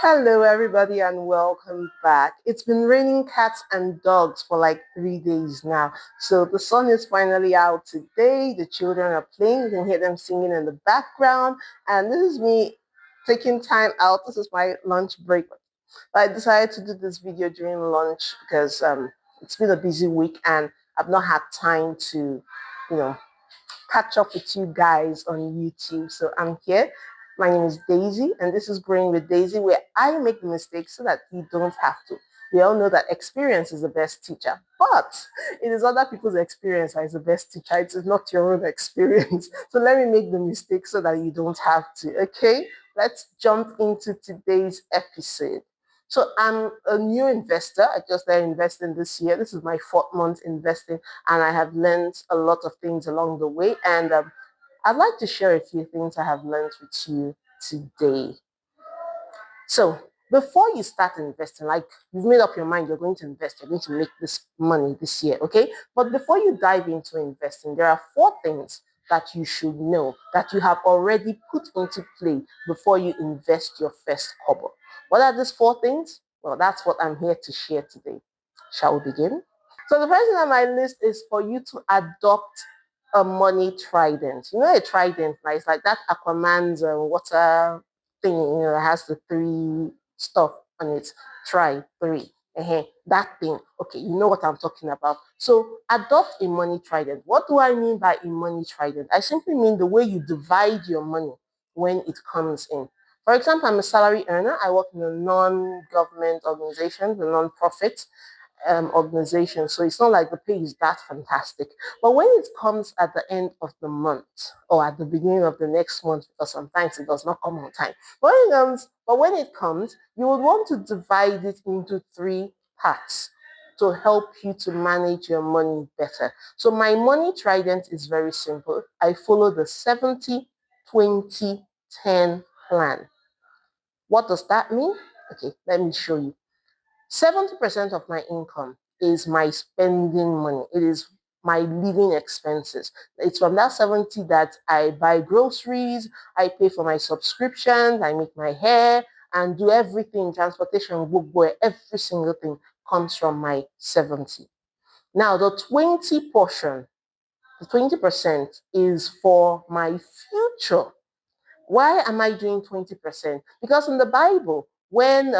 Hello, everybody, and welcome back. It's been raining cats and dogs for like 3 days now. So the sun is finally out today. The children are playing. You can hear them singing in the background. And this is me taking time out. This is my lunch break. I decided to do this video during lunch because it's been a busy week and I've not had time to, you know, catch up with you guys on YouTube. So I'm here. My name is Daisy, and this is Growing with Daisy, where I make the mistakes so that you don't have to. We all know that experience is the best teacher, but it is other people's experience that is the best teacher. It is not your own experience. So let me make the mistake so that you don't have to. Okay, let's jump into today's episode. So I'm a new investor. I just started investing this year. This is my 4th month investing, and I have learned a lot of things along the way. And I'd like to share a few things I have learned with you today. So before you start investing, like you've made up your mind, you're going to invest, you're going to make this money this year, okay? But before you dive into investing, there are 4 things that you should know that you have already put into play before you invest your first kobo. What are these 4 things? Well, that's what I'm here to share today. Shall we begin? So the first thing on my list is for you to adopt a money trident. You know a trident, right? It's like that Aquaman's water thing, that has the 3 stuff on it. Try 3. That thing. Okay, you know what I'm talking about. So adopt a money trident. What do I mean by a money trident? I simply mean the way you divide your money when it comes in. For example, I'm a salary earner. I work in a non-government organization, a non-profit organization. So it's not like the pay is that fantastic. But when it comes at the end of the month or at the beginning of the next month, because sometimes it does not come on time. But when it comes, you would want to divide it into 3 parts to help you to manage your money better. So my money trident is very simple. I follow the 70-20-10 plan. What does that mean? Okay, let me show you. 70% of my income is my spending money. It is my living expenses. It's from that 70 that I buy groceries, I pay for my subscriptions, I make my hair, and do everything, transportation, every single thing comes from my 70. Now, the 20 portion, the 20% is for my future. Why am I doing 20%? Because in the Bible, when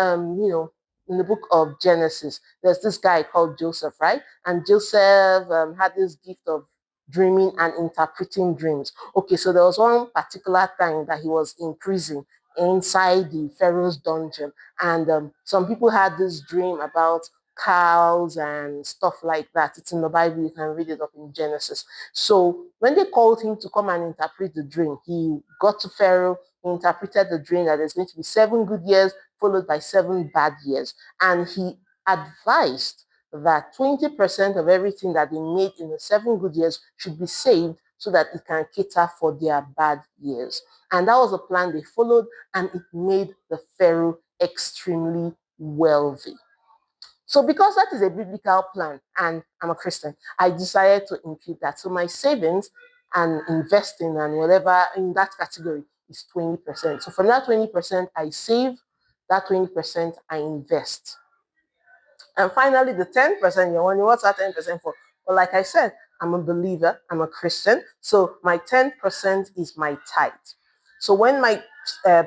in the book of Genesis, there's this guy called Joseph, right? And Joseph had this gift of dreaming and interpreting dreams. Okay, so there was one particular time that he was in prison inside the Pharaoh's dungeon, and some people had this dream about cows and stuff like that. It's in the Bible. You can read it up in Genesis. So when they called him to come and interpret the dream, he got to Pharaoh, he interpreted the dream that there's going to be 7 good years followed by 7 bad years. And he advised that 20% of everything that they made in the 7 good years should be saved so that it can cater for their bad years. And that was a plan they followed, and it made the Pharaoh extremely wealthy. So because that is a biblical plan and I'm a Christian, I decided to include that. So my savings and investing and whatever in that category is 20%. So from that 20%, I save, that 20% I invest. And finally, the 10%, you're wondering what's that 10% for? Well, like I said, I'm a believer, I'm a Christian. So my 10% is my tithe. So when my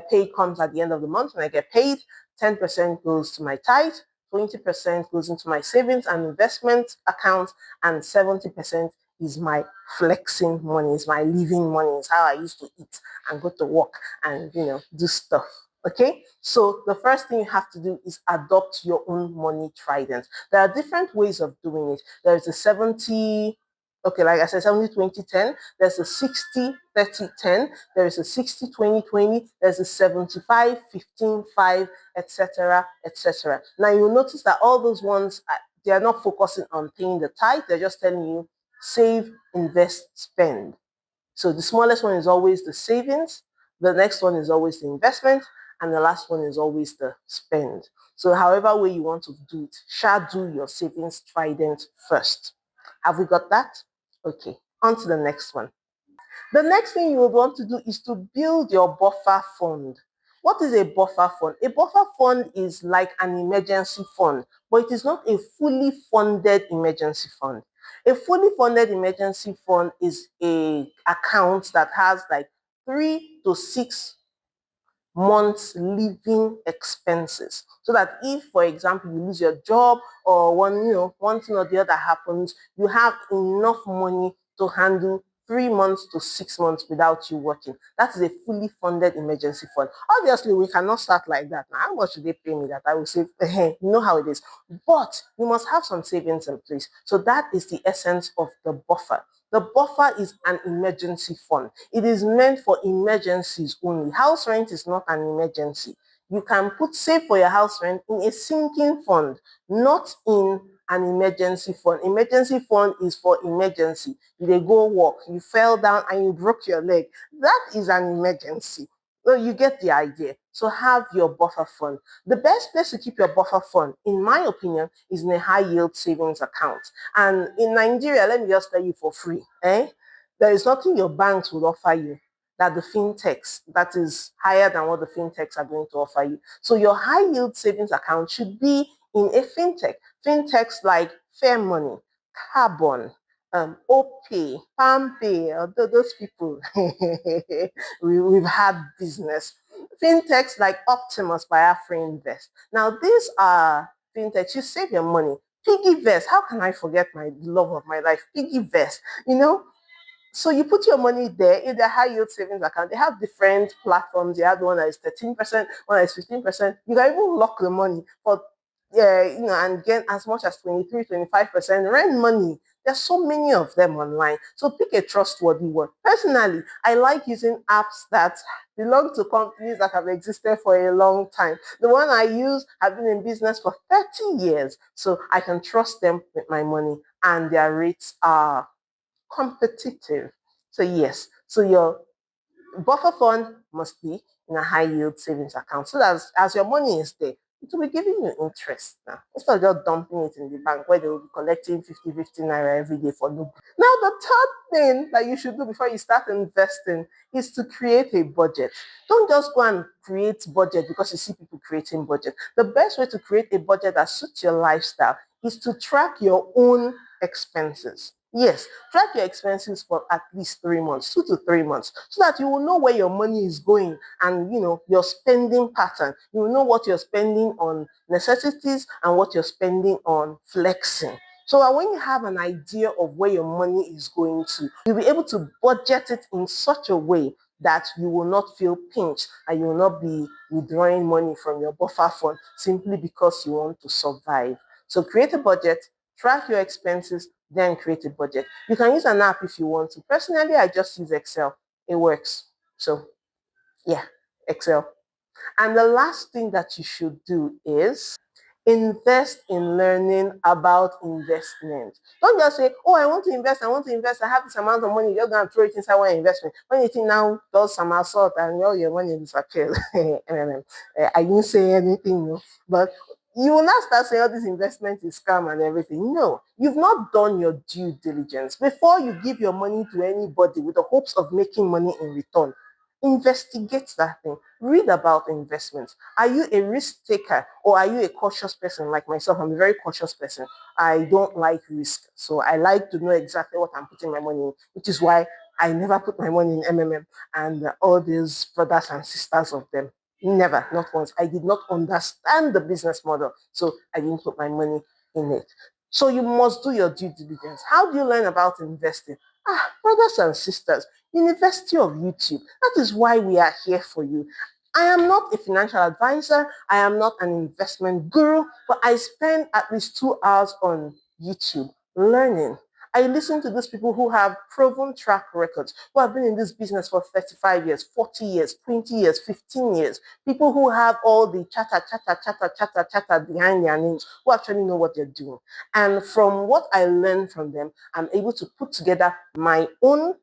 pay comes at the end of the month, when I get paid, 10% goes to my tithe, 20% goes into my savings and investment account, and 70% is my flexing money, is my living money, is how I used to eat and go to work and, do stuff. Okay, so the first thing you have to do is adopt your own money trident. There are different ways of doing it. There's a 70, okay, like I said, 70-20-10. There's a 60-30-10. There's a 60-20-20. There's a 75-15-5, etc., etc. Now you'll notice that all those ones, they are not focusing on paying the tithe. They're just telling you save, invest, spend. So the smallest one is always the savings. The next one is always the investment. And the last one is always the spend. So however way you want to do it, shall do your savings trident first. Have we got that? Okay, on to the next one. The next thing you would want to do is to build your buffer fund. What is a buffer fund? A buffer fund is like an emergency fund, but it is not a fully funded emergency fund. A fully funded emergency fund is a account that has like 3 to 6 months living expenses, so that if, for example, you lose your job or one thing or the other happens, you have enough money to handle 3 months to 6 months without you working. That is a fully funded emergency fund. Obviously, we cannot start like that. Now, how much do they pay me that I will save? You know how it is. But you must have some savings in place. So that is the essence of the buffer. The buffer is an emergency fund. It is meant for emergencies only. House rent is not an emergency. You can save for your house rent in a sinking fund, not in an emergency fund. Emergency fund is for emergency. You dey go work, you fell down and you broke your leg. That is an emergency. So you get the idea. So have your buffer fund. The best place to keep your buffer fund, in my opinion, is in a high yield savings account. And in Nigeria, let me just tell you for free, there is nothing your banks will offer you that the fintechs, that is higher than what the fintechs are going to offer you. So your high yield savings account should be in a fintech. Fintechs like Fair Money, Carbon, OPay, PalmPay, those people, we've had business. Fintechs like Optimus by AfriInvest. Now, these are fintechs, you save your money. PiggyVest, how can I forget my love of my life? PiggyVest, so you put your money there in the high yield savings account. They have different platforms. They have the one that is 13%, one that is 15%. You can even lock the money for and get as much as 23, 25% rent money. There's so many of them online. So pick a trustworthy one. Personally, I like using apps that belong to companies that have existed for a long time. The one I use have been in business for 30 years. So I can trust them with my money, and their rates are competitive. So yes, so your buffer fund must be in a high yield savings account, so that as your money is there, it will be giving you interest now, instead of just dumping it in the bank where they will be collecting 50 naira every day for no. Now, the third thing that you should do before you start investing is to create a budget. Don't just go and create budget because you see people creating budget. The best way to create a budget that suits your lifestyle is to track your own expenses. Yes, track your expenses for at least 3 months, 2 to 3 months, so that you will know where your money is going, and your spending pattern. You will know what you're spending on necessities and what you're spending on flexing. So that when you have an idea of where your money is going to, you'll be able to budget it in such a way that you will not feel pinched and you will not be withdrawing money from your buffer fund simply because you want to survive. So create a budget, track your expenses, then create a budget. You can use an app if you want to. Personally, I just use Excel. It works. So yeah, Excel. And the last thing that you should do is invest in learning about investment. Don't just say, oh, I want to invest, I have this amount of money, you're going to throw it inside one investment. When you think now does some assault and all your money disappears. I didn't say anything, no. But you will not start saying all this investment is scam and everything. No, you've not done your due diligence. Before you give your money to anybody with the hopes of making money in return, investigate that thing. Read about investments. Are you a risk taker or are you a cautious person like myself? I'm a very cautious person. I don't like risk. So I like to know exactly what I'm putting my money in, which is why I never put my money in MMM and all these brothers and sisters of them. Never, not once. I did not understand the business model. So I didn't put my money in it. So you must do your due diligence. How do you learn about investing? Brothers and sisters, University of YouTube. That is why we are here for you. I am not a financial advisor. I am not an investment guru, but I spend at least 2 hours on YouTube learning. I listen to those people who have proven track records, who have been in this business for 35 years, 40 years, 20 years, 15 years. People who have all the chatter behind their names, who actually know what they're doing. And from what I learned from them, I'm able to put together my own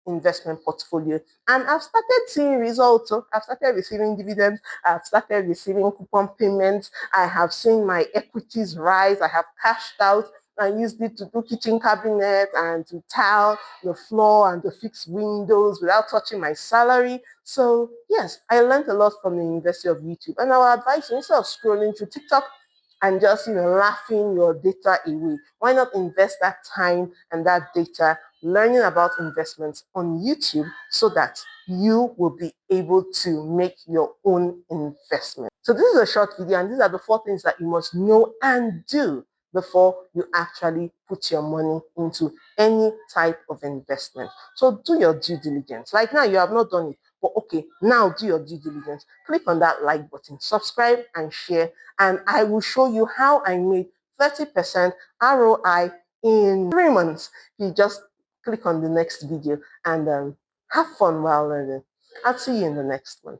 investment portfolio. And I've started seeing results. So I've started receiving dividends. I've started receiving coupon payments. I have seen my equities rise. I have cashed out. I used it to do kitchen cabinet and to tile the floor and to fix windows without touching my salary. So yes, I learned a lot from the University of YouTube. And I would advise you, instead of scrolling through TikTok and just laughing your data away, why not invest that time and that data learning about investments on YouTube so that you will be able to make your own investment. So this is a short video, and these are the 4 things that you must know and do before you actually put your money into any type of investment. So do your due diligence. Like now, you have not done it, but okay, now do your due diligence. Click on that like button, subscribe and share, and I will show you how I made 30% ROI in 3 months. You just click on the next video and have fun while learning. I'll see you in the next one.